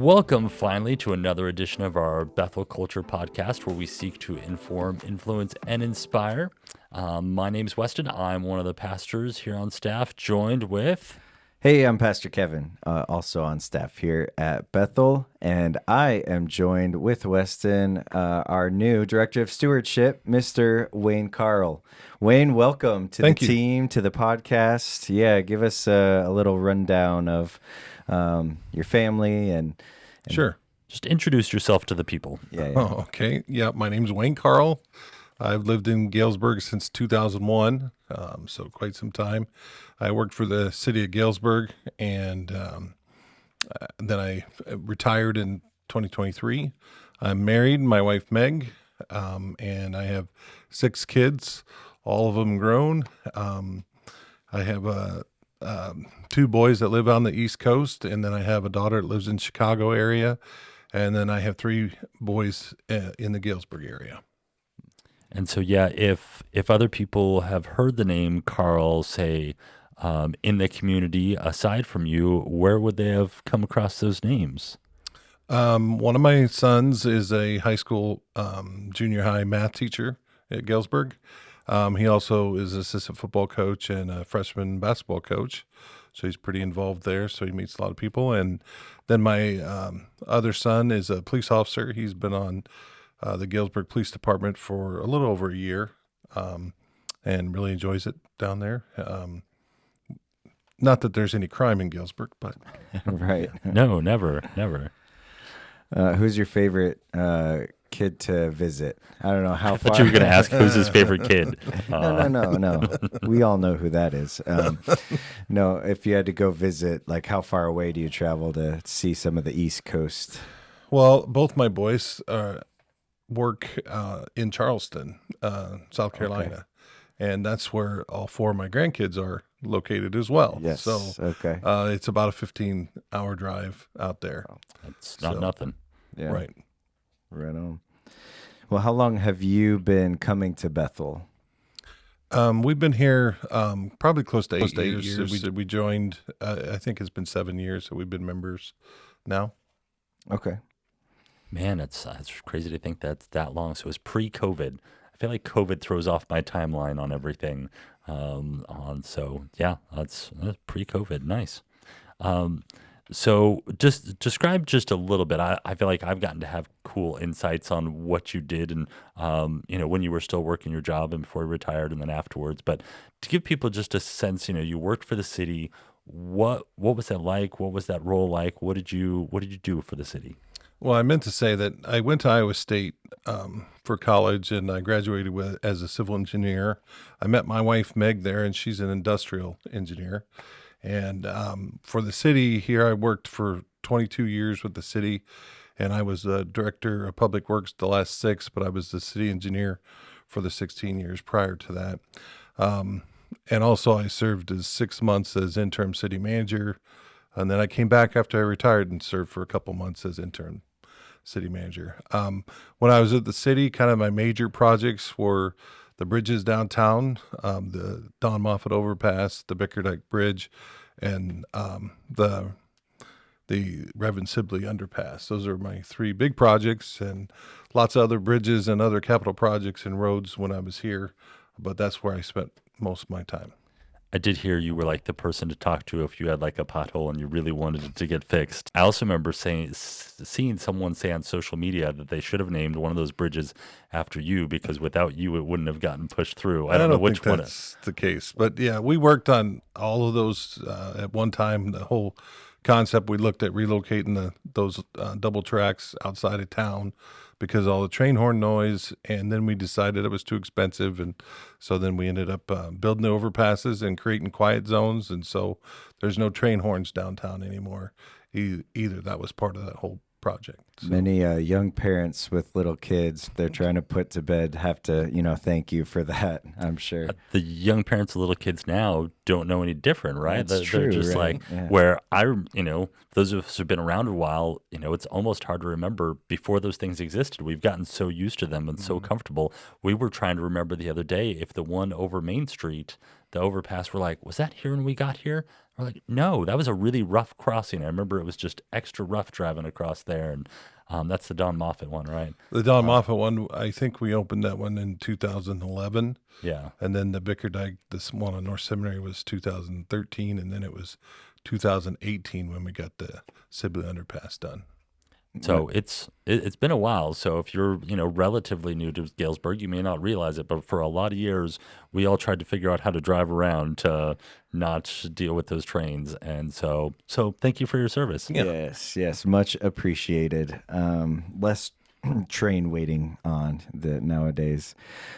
Welcome finally to another edition of our Bethel Culture podcast where we seek to inform, influence, and inspire. My name's Weston. I'm one of the pastors here on staff, joined with... Hey, I'm Pastor Kevin, also on staff here at Bethel, and I am joined with Weston, our new Director of Stewardship, Mr. Wayne Carl. Wayne, welcome to Thank the you. team, to the podcast. Yeah, give us a little rundown of your family and Sure. Just introduce yourself to the people. yeah. Oh, okay. Yeah, my name's Wayne Carl. I've lived in Galesburg since 2001, so quite some time. I worked for the city of Galesburg, and then I retired in 2023. I'm married, my wife Meg, and I have 6 kids, all of them grown. I have 2 boys that live on the East Coast, and then I have a daughter that lives in Chicago area, and then I have 3 boys in the Galesburg area. And so, yeah, if other people have heard the name Carl, say, in the community, aside from you, where would they have come across those names? One of my sons is a high school, junior high math teacher at Galesburg. He also is an assistant football coach and a freshman basketball coach. So he's pretty involved there. So he meets a lot of people. And then my other son is a police officer. He's been on the Galesburg Police Department for a little over a year, and really enjoys it down there. Not that there's any crime in Galesburg, but Right. No, never. Who's your favorite kid to visit? I don't know how I far. thought you were going to ask who's his favorite kid. No. We all know who that is. No, if you had to go visit, like how far away do you travel to see some of the East Coast? well, both my boys work in Charleston, South Carolina, and that's where all 4 of my grandkids are located as well. Yes. So Okay. it's about a 15-hour drive out there. That's not So- nothing. Yeah. Right. Right on. Well, how long have you been coming to Bethel? We've been here probably close to 8 years. years. We joined, I think it's been 7 years that we've been members now. Okay. Man, it's crazy to think that's that long. So it was pre-COVID. I feel like COVID throws off my timeline on everything. So yeah, that's pre-COVID. Nice. So just describe just a little bit. I feel like I've gotten to have cool insights on what you did and, when you were still working your job and before you retired and then afterwards. But to give people just a sense, you worked for the city. What was that like? What was that role like? What did you do for the city? Well, I meant to say that I went to Iowa State for college, and I graduated as a civil engineer. I met my wife, Meg, there, and she's an industrial engineer. And for the city here, I worked for 22 years with the city, and I was the director of public works the last 6, but I was the city engineer for the 16 years prior to that. And also I served as 6 months as interim city manager, and then I came back after I retired and served for a couple months as interim city manager. When I was at the city, kind of my major projects were the bridges downtown, the Don Moffett overpass, the Bickerdike Bridge, and the Reverend Sibley underpass. Those are my 3 big projects, and lots of other bridges and other capital projects and roads when I was here. But that's where I spent most of my time. I did hear you were like the person to talk to if you had like a pothole and you really wanted it to get fixed. I also remember seeing someone say on social media that they should have named one of those bridges after you because without you, it wouldn't have gotten pushed through. I don't know which think one. that's the case, but yeah, we worked on all of those at one time. The whole concept, we looked at relocating those double tracks outside of town because of all the train horn noise, and then we decided it was too expensive, and so then we ended up building the overpasses and creating quiet zones, and so there's no train horns downtown anymore either. That was part of that whole project. So. Many young parents with little kids they're trying to put to bed have to, thank you for that, I'm sure. The young parents of little kids now don't know any different, right? That's They're true, just right? like, Yeah. where those of us who've been around a while, it's almost hard to remember before those things existed. We've gotten so used to them and so comfortable. We were trying to remember the other day if the one over Main Street the overpass. We're like, was that here when we got here? We're like, no, that was a really rough crossing. I remember it was just extra rough driving across there. And that's the Don Moffat one, right? The Don Moffat one, I think we opened that one in 2011. Yeah. And then the Bickerdike, this one on North Seminary, was 2013. And then it was 2018 when we got the Sibley Underpass done. So it's been a while. So if you're relatively new to Galesburg, you may not realize it, but for a lot of years, we all tried to figure out how to drive around to not deal with those trains. And so thank you for your service. Yeah. Yes, much appreciated. Less train waiting on the nowadays.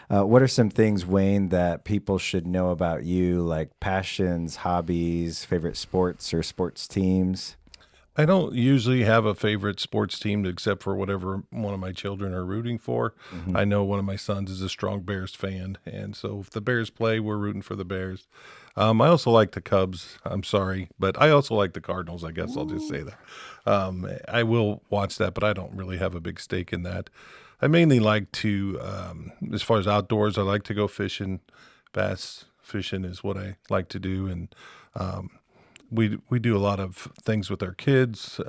What are some things, Wayne, that people should know about you, like passions, hobbies, favorite sports or sports teams? I don't usually have a favorite sports team except for whatever one of my children are rooting for. I know one of my sons is a strong Bears fan, and so if the Bears play, we're rooting for the Bears. I also like the Cubs. I'm sorry, but I also like the Cardinals. I guess I'll just say that. I will watch that, but I don't really have a big stake in that. I mainly like to, as far as outdoors, I like to go fishing. Bass fishing is what I like to do, and we do a lot of things with our kids,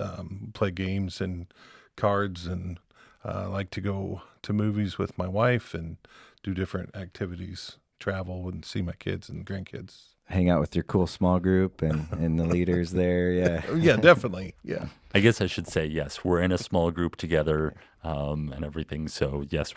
play games and cards, and like to go to movies with my wife and do different activities, travel and see my kids and grandkids. Hang out with your cool small group and the leaders there. Yeah. Yeah, definitely. Yeah. I guess I should say yes. We're in a small group together and everything. So yes,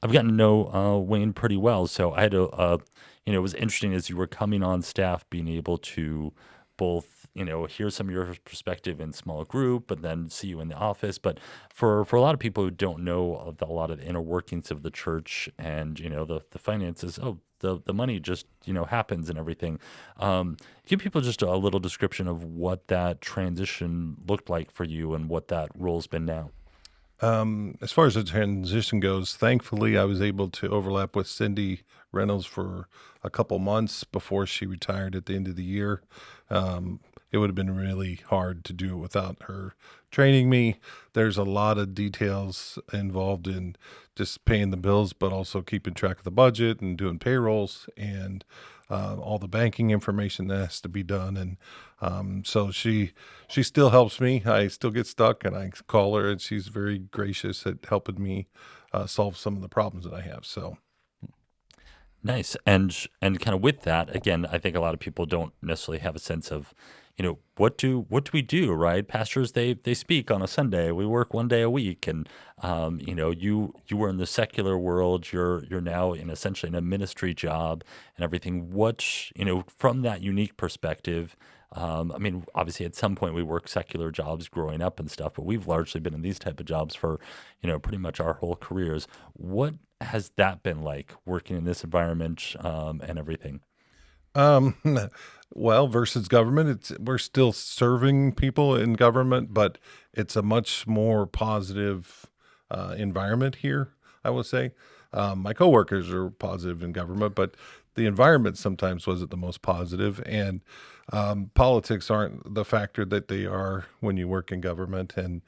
I've gotten to know Wayne pretty well. So I had it was interesting as you were coming on staff, being able to both hear some of your perspective in small group, but then see you in the office. But for a lot of people who don't know a lot of the inner workings of the church and the finances, the money just happens and everything. Give people just a little description of what that transition looked like for you and what that role's been now. As far as the transition goes, thankfully I was able to overlap with Cindy Reynolds for a couple months before she retired at the end of the year. It would have been really hard to do it without her training me. There's a lot of details involved in just paying the bills, but also keeping track of the budget and doing payrolls and all the banking information that has to be done. And so she still helps me. I still get stuck, and I call her, and she's very gracious at helping me solve some of the problems that I have. So. Nice. And kind of with that, again, I think a lot of people don't necessarily have a sense of, what do we do, right? Pastors, they speak on a Sunday. We work one day a week, and you were in the secular world. You're now essentially in a ministry job and everything. What from that unique perspective? Obviously, at some point we work secular jobs growing up and stuff, but we've largely been in these type of jobs for pretty much our whole careers. What has that been like working in this environment and everything? Well, versus government, we're still serving people in government, but it's a much more positive environment here, I would say. My coworkers are positive in government, but the environment sometimes wasn't the most positive, and politics aren't the factor that they are when you work in government, and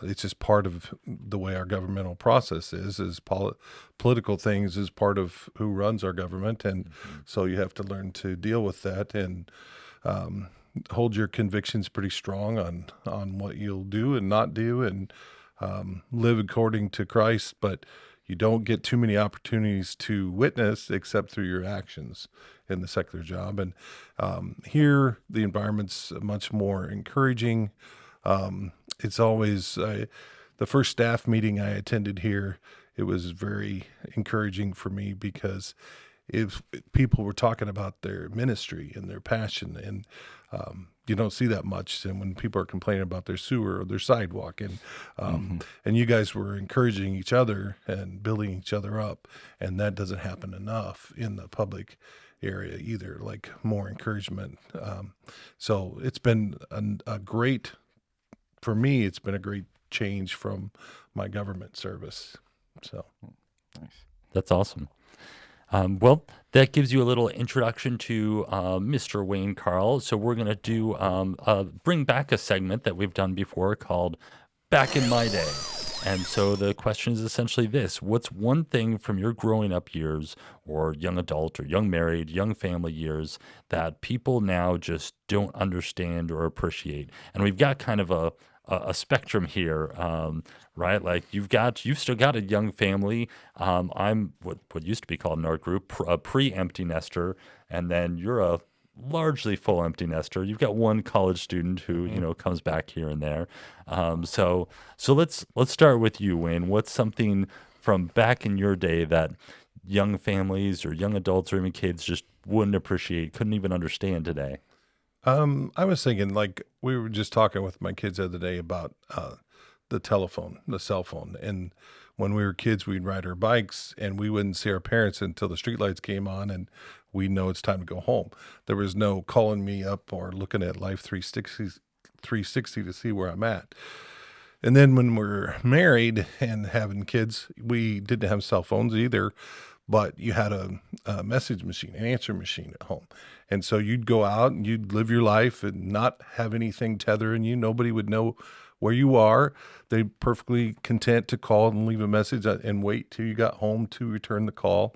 it's just part of the way our governmental process is political things is part of who runs our government, and so you have to learn to deal with that and hold your convictions pretty strong on what you'll do and not do, and live according to Christ, but you don't get too many opportunities to witness except through your actions in the secular job. And here, the environment's much more encouraging. It's always the first staff meeting I attended here, it was very encouraging for me because if people were talking about their ministry and their passion, and you don't see that much. And when people are complaining about their sewer or their sidewalk, and and you guys were encouraging each other and building each other up, and that doesn't happen enough in the public area either. Like more encouragement. So it's been a great, for me, it's been a great change from my government service. So Nice. That's awesome. Well, that gives you a little introduction to Mr. Wayne Carl. So we're going to do bring back a segment that we've done before called Back in My Day. And so the question is essentially this: what's one thing from your growing up years, or young adult, or young married, young family years, that people now just don't understand or appreciate? And we've got kind of a spectrum here, right? Like you've still got a young family. I'm what used to be called in our group a pre-empty nester, and then you're a largely full empty nester. You've got one college student who comes back here and there. So let's start with you, Wayne. What's something from back in your day that young families or young adults or even kids just wouldn't appreciate, couldn't even understand today? I was thinking, like, we were just talking with my kids the other day about the telephone, the cell phone. And when we were kids, we'd ride our bikes and we wouldn't see our parents until the streetlights came on and we know it's time to go home. There was no calling me up or looking at Life 360 to see where I'm at. And then when we're married and having kids, we didn't have cell phones either, but you had a message machine, an answer machine at home. And so you'd go out and you'd live your life and not have anything tethering you. Nobody would know where you are. They're perfectly content to call and leave a message and wait till you got home to return the call.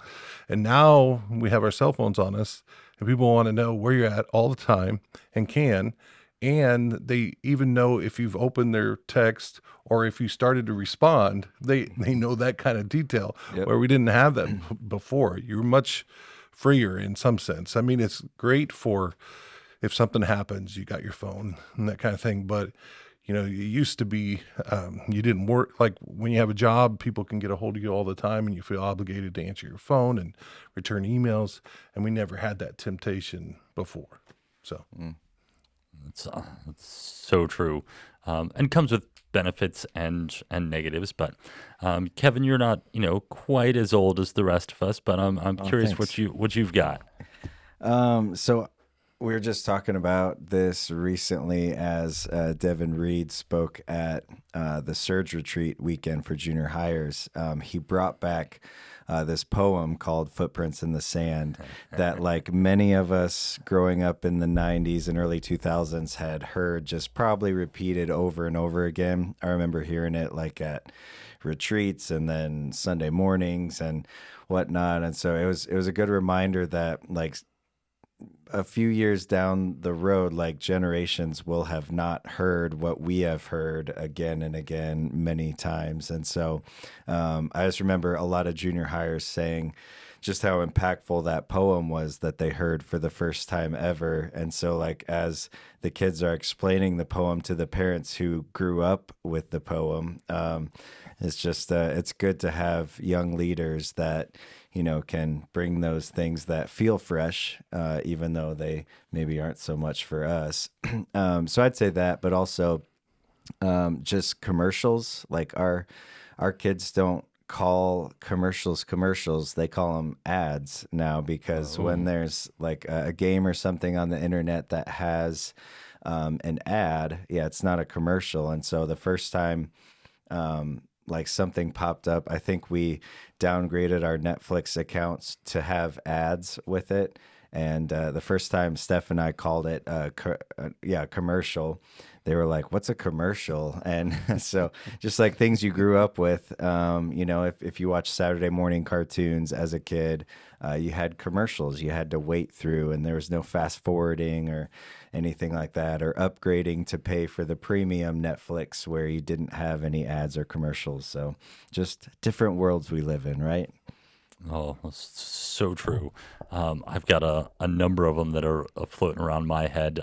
And now we have our cell phones on us and people want to know where you're at all the time and can. And they even know if you've opened their text or if you started to respond, they know that kind of detail. Yep. Where we didn't have that before. You're much freer in some sense. I mean, it's great for if something happens, you got your phone and that kind of thing. But, it used to be you didn't work. Like when you have a job, people can get a hold of you all the time and you feel obligated to answer your phone and return emails. And we never had that temptation before. So. It's so true, and comes with benefits and negatives. But Kevin, you're not quite as old as the rest of us, but I'm curious Thanks. what you've got. So we were just talking about this recently as Devin Reed spoke at the Surge Retreat weekend for junior hires. He brought back this poem called Footprints in the Sand that, like many of us growing up in the 90s and early 2000s, had heard just probably repeated over and over again. I remember hearing it like at retreats and then Sunday mornings and whatnot. And so it was a good reminder that, like, a few years down the road, like generations will have not heard what we have heard again and again many times. And so I just remember a lot of junior hires saying just how impactful that poem was that they heard for the first time ever. And so, like, as the kids are explaining the poem to the parents who grew up with the poem, it's just it's good to have young leaders that can bring those things that feel fresh, even though they maybe aren't so much for us. So I'd say that, but also just commercials. Like our kids don't call commercials, they call them ads now, because when there's like a game or something on the internet that has an ad, it's not a commercial. And so the first time like something popped up, I think we downgraded our Netflix accounts to have ads with it. And the first time Steph and I called it commercial, they were like, "What's a commercial?" And so just like things you grew up with, if you watch Saturday morning cartoons as a kid, you had commercials you had to wait through, and there was no fast forwarding or anything like that, or upgrading to pay for the premium Netflix where you didn't have any ads or commercials. So just different worlds we live in, right? Oh, that's so true. I've got a number of them that are floating around my head.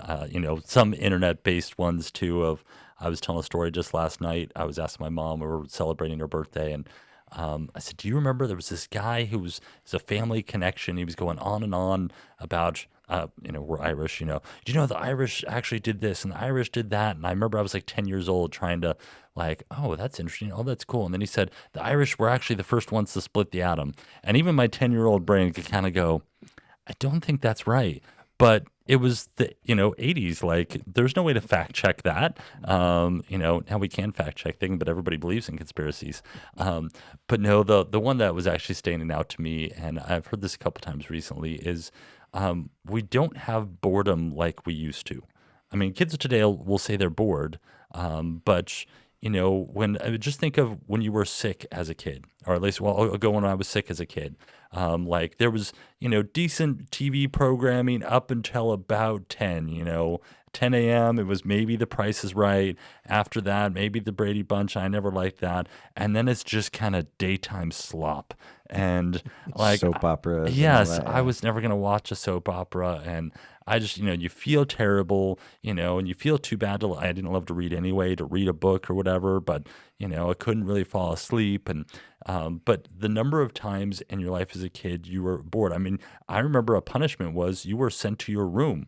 Some internet-based ones too. I was telling a story just last night. I was asking my mom, we were celebrating her birthday, and I said, "Do you remember there was this guy who was a family connection? He was going on and on about." We're Irish, do you know the Irish actually did this and the Irish did that? And I remember I was like 10 years old trying to like, oh, that's interesting. Oh, that's cool. And then he said, the Irish were actually the first ones to split the atom. And even my 10-year-old brain could kind of go, I don't think that's right. But it was the 80s. Like, there's no way to fact check that. Now we can fact check things, but everybody believes in conspiracies. But no, the one that was actually standing out to me, and I've heard this a couple times recently, is we don't have boredom like we used to. I mean, kids today will say they're bored, but when I would just think of when you were sick as a kid, or at least, well, I'll go when I was sick as a kid. Like there was, decent TV programming up until about 10, 10 a.m. It was maybe The Price is Right. After that, maybe The Brady Bunch. I never liked that. And then it's just kind of daytime slop. And like, Soap operas and all yes, that. I Yeah. was never going to watch a soap opera. And I just, you feel terrible, and you feel too bad to, I didn't love to read anyway, to read a book or whatever, but, I couldn't really fall asleep. And, but the number of times in your life as a kid you were bored. I mean, I remember a punishment was you were sent to your room.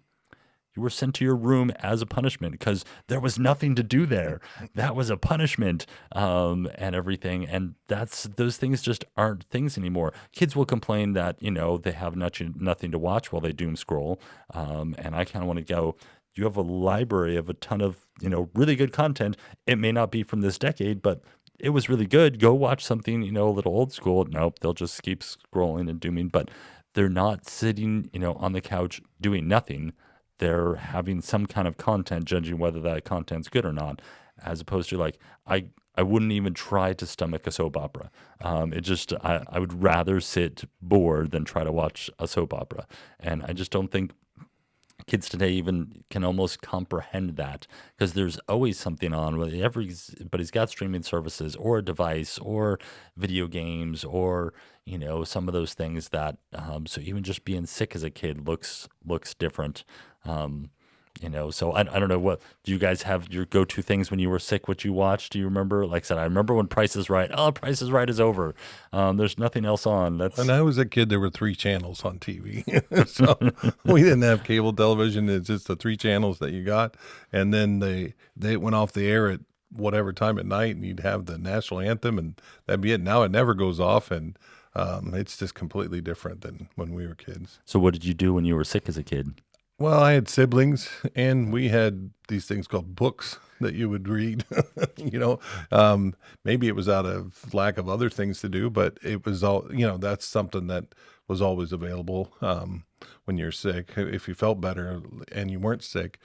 You were sent to your room as a punishment because there was nothing to do there. That was a punishment, and everything. And those things just aren't things anymore. Kids will complain that they have nothing to watch while they doom scroll, and I kind of want to go. You have a library of a ton of really good content. It may not be from this decade, but it was really good. Go watch something a little old school. Nope, they'll just keep scrolling and dooming, but they're not sitting on the couch doing nothing. They're having some kind of content, judging whether that content's good or not, as opposed to like I wouldn't even try to stomach a soap opera. It just I would rather sit bored than try to watch a soap opera, and I just don't think kids today even can almost comprehend that because there's always something on with everybody's got streaming services or a device or video games or some of those things that so even just being sick as a kid looks different. um so I don't know, what do you guys have your go-to things when you were sick, what you watched? Do you remember? Like I said, I remember when Price is Right. Oh, Price is Right is over. There's nothing else on. When That's I was a kid, there were three channels on TV. So we didn't have cable television. It's just the three channels that you got. And then they went off the air at whatever time at night, and you'd have the national anthem, and that'd be it. Now it never goes off, and it's just completely different than when we were kids. So what did you do when you were sick as a kid? Well, I had siblings, and we had these things called books that you would read. Maybe it was out of lack of other things to do, but it was all, that's something that was always available when you're sick. If you felt better and you weren't sick,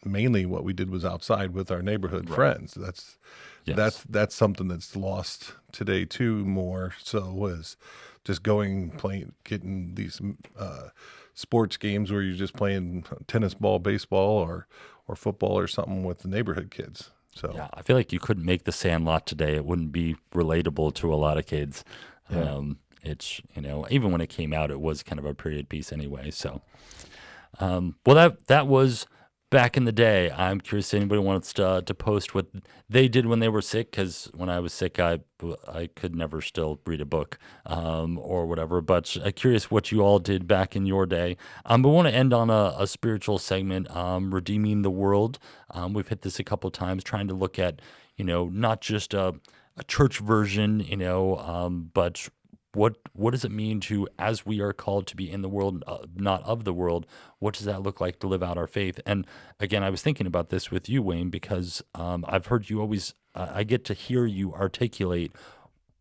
mainly what we did was outside with our neighborhood friends. That's Yes. that's something that's lost today too. More so was just going playing, getting these sports games where you're just playing tennis ball, baseball, or football or something with the neighborhood kids. So Yeah, I feel like you couldn't make the Sandlot today. It wouldn't be relatable to a lot of kids. yeah. It's, even when it came out, it was kind of a period piece anyway. So, well, that was back in the day. I'm curious if anybody wants to post what they did when they were sick, because when I was sick, I could never still read a book, or whatever. But curious what you all did back in your day. But want to end on a spiritual segment, redeeming the world. We've hit this a couple times, trying to look at not just a church version, but what does it mean to, as we are called to be in the world, not of the world? What does that look like to live out our faith? And again, I was thinking about this with you, Wayne, because I've heard you always. I get to hear you articulate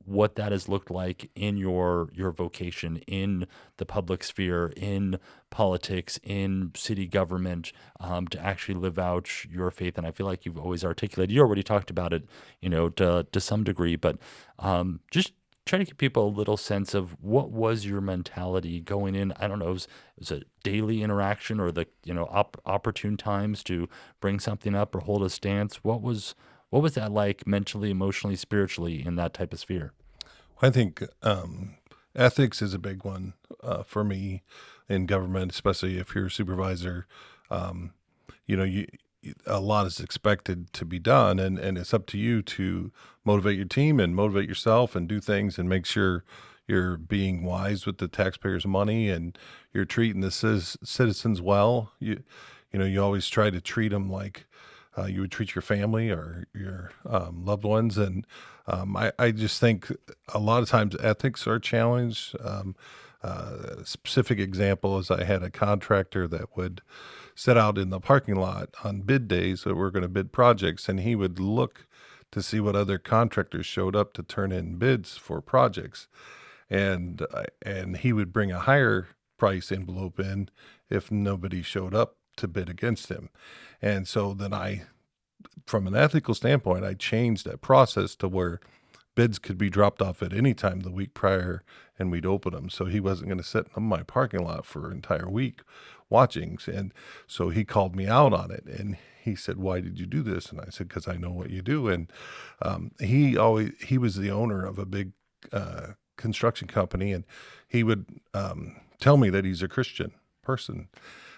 what that has looked like in your vocation, in the public sphere, in politics, in city government, to actually live out your faith. And I feel like you've always articulated. You already talked about it, to some degree, but just try to give people a little sense of what was your mentality going in. I don't know, was it daily interaction or the opportune times to bring something up or hold a stance? What was that like mentally, emotionally, spiritually in that type of sphere? I think ethics is a big one for me in government, especially if you're a supervisor. Um, you a lot is expected to be done, and it's up to you to motivate your team and motivate yourself and do things and make sure you're being wise with the taxpayers' money and you're treating the citizens well. You always try to treat them like you would treat your family or your loved ones. And I just think a lot of times ethics are challenged. A specific example is I had a contractor that would sit out in the parking lot on bid days that we're going to bid projects, and he would look to see what other contractors showed up to turn in bids for projects, and he would bring a higher price envelope in if nobody showed up to bid against him. And so then I from an ethical standpoint, I changed that process to where bids could be dropped off at any time the week prior and we'd open them. So he wasn't going to sit in my parking lot for an entire week watching. And so he called me out on it and he said, "Why did you do this?" And I said, "Because I know what you do." And he was the owner of a big construction company, and he would tell me that he's a Christian person.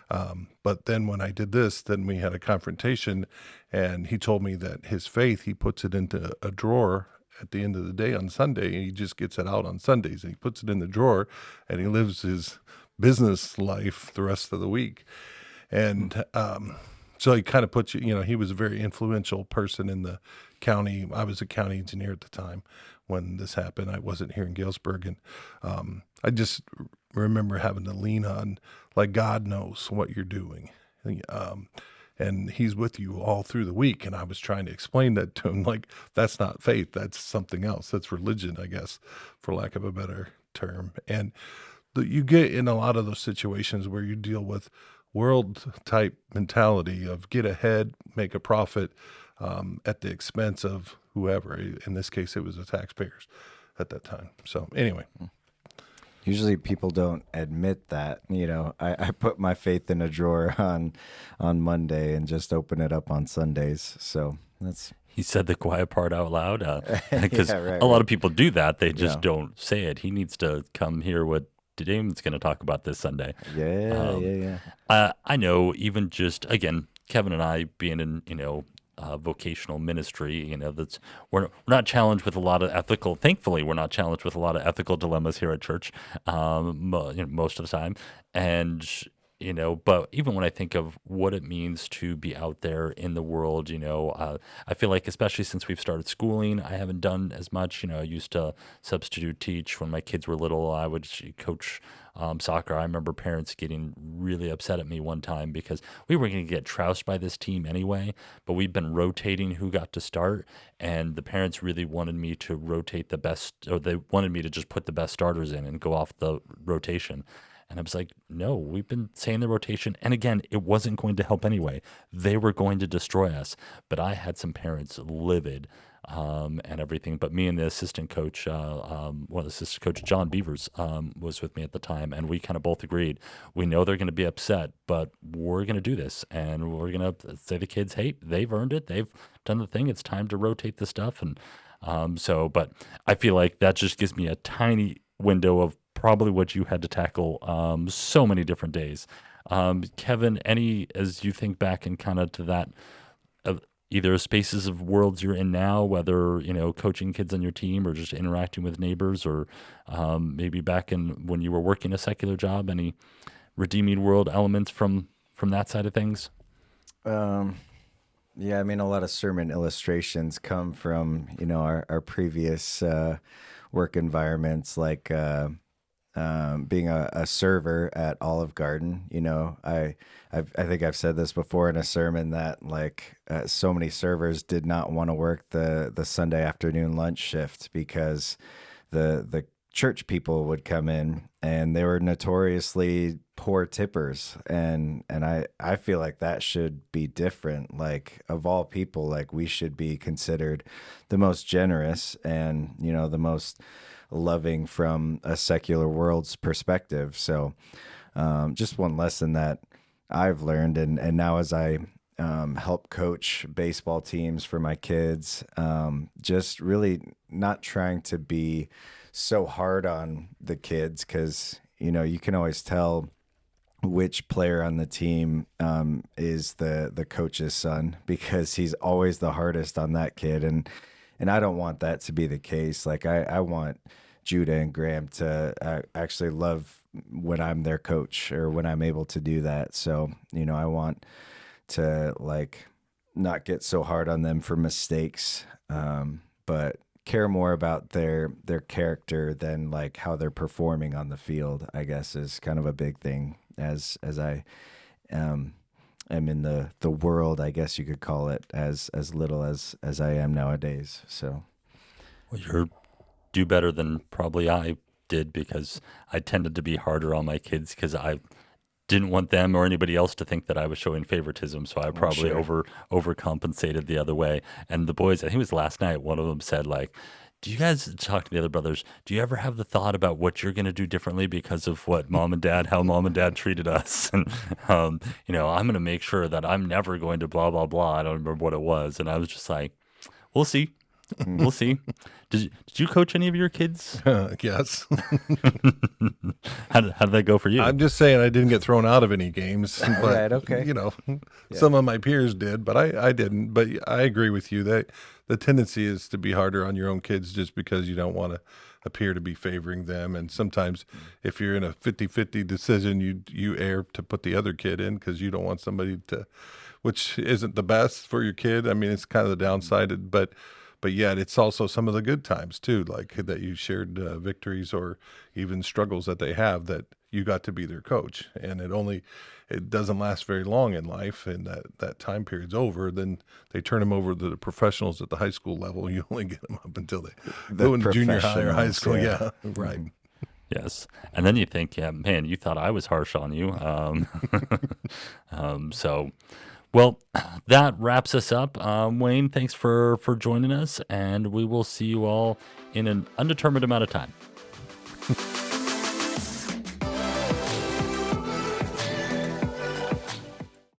But then when I did this, then we had a confrontation, and he told me that his faith, he puts it into a drawer at the end of the day on Sunday, and he just gets it out on Sundays, and he puts it in the drawer, and he lives his business life the rest of the week. And so he kind of puts he was a very influential person in the county. I was a county engineer at the time when this happened. I wasn't here in Galesburg, and I just remember having to lean on, like, God knows what you're doing. And he's with you all through the week. And I was trying to explain that to him, like, that's not faith. That's something else. That's religion, I guess, for lack of a better term. And you get in a lot of those situations where you deal with world type mentality of get ahead, make a profit at the expense of whoever. In this case, it was the taxpayers at that time. So anyway. Usually people don't admit that. I put my faith in a drawer on Monday and just open it up on Sundays. So that's... He said the quiet part out loud because Yeah, a lot of people do that. They just Yeah. don't say it. He needs to come hear what Damon's going to talk about this Sunday. Yeah. I know, even just, again, Kevin and I being in, vocational ministry, that's we're not challenged with a lot of ethical. Thankfully, we're not challenged with a lot of ethical dilemmas here at church, most of the time. And but even when I think of what it means to be out there in the world, I feel like, especially since we've started schooling, I haven't done as much. I used to substitute teach when my kids were little. I would coach soccer. I remember parents getting really upset at me one time because we were going to get trounced by this team anyway, but we've been rotating who got to start, and the parents really wanted me to rotate the best, or they wanted me to just put the best starters in and go off the rotation. And I was like, no, we've been saying the rotation. And again, it wasn't going to help anyway. They were going to destroy us. But I had some parents livid and everything. But me and the assistant coach, one of the assistant coach, John Beavers, was with me at the time. And we kind of both agreed, we know they're going to be upset, but we're going to do this. And we're going to say the kids, hey, they've earned it. They've done the thing. It's time to rotate the stuff. And but I feel like that just gives me a tiny window of probably what you had to tackle so many different days. Kevin, as you think back and kind of to that, either spaces of worlds you're in now, whether, coaching kids on your team or just interacting with neighbors, or maybe back in when you were working a secular job, any redeeming world elements from that side of things? Yeah, I mean, a lot of sermon illustrations come from, our previous work environments, like being a server at Olive Garden. I think I've said this before in a sermon that, like, so many servers did not want to work the Sunday afternoon lunch shift because the church people would come in and they were notoriously poor tippers, and I feel like that should be different. Like, of all people, like, we should be considered the most generous and the most loving from a secular world's perspective. So just one lesson that I've learned, and now as I help coach baseball teams for my kids, just really not trying to be so hard on the kids, because you can always tell which player on the team is the coach's son, because he's always the hardest on that kid, and I don't want that to be the case. Like, I want Judah and Graham to actually love when I'm their coach, or when I'm able to do that. So I want to, like, not get so hard on them for mistakes, but care more about their character than, like, how they're performing on the field, I guess, is kind of a big thing as I am in the world, I guess you could call it, as little as I am nowadays. So, Well, you're do better than probably I did, because I tended to be harder on my kids because didn't want them or anybody else to think that I was showing favoritism, so I probably sure. overcompensated the other way. And the boys, I think it was last night, one of them said like, "Do you guys talk to the other brothers? Do you ever have the thought about what you're going to do differently because of what how mom and dad treated us? And I'm going to make sure that I'm never going to blah blah blah." I don't remember what it was, and I was just like, "We'll see." We'll see. Did you coach any of your kids? Yes. How did that go for you? I'm just saying I didn't get thrown out of any games, but Right, okay. some of my peers did, but I didn't. But I agree with you that the tendency is to be harder on your own kids just because you don't want to appear to be favoring them. And sometimes if you're in a 50-50 decision, you err to put the other kid in because you don't want somebody to, which isn't the best for your kid. I mean, it's kind of the downside, but yet it's also some of the good times too, like that you shared victories or even struggles that they have that you got to be their coach. And it doesn't last very long in life, and that time period's over. Then they turn them over to the professionals at the high school level. You only get them up until they go into junior high or high school. Yeah, right. Yes. And then you think, yeah, man, you thought I was harsh on you. So, well, that wraps us up. Wayne, thanks for joining us, and we will see you all in an undetermined amount of time.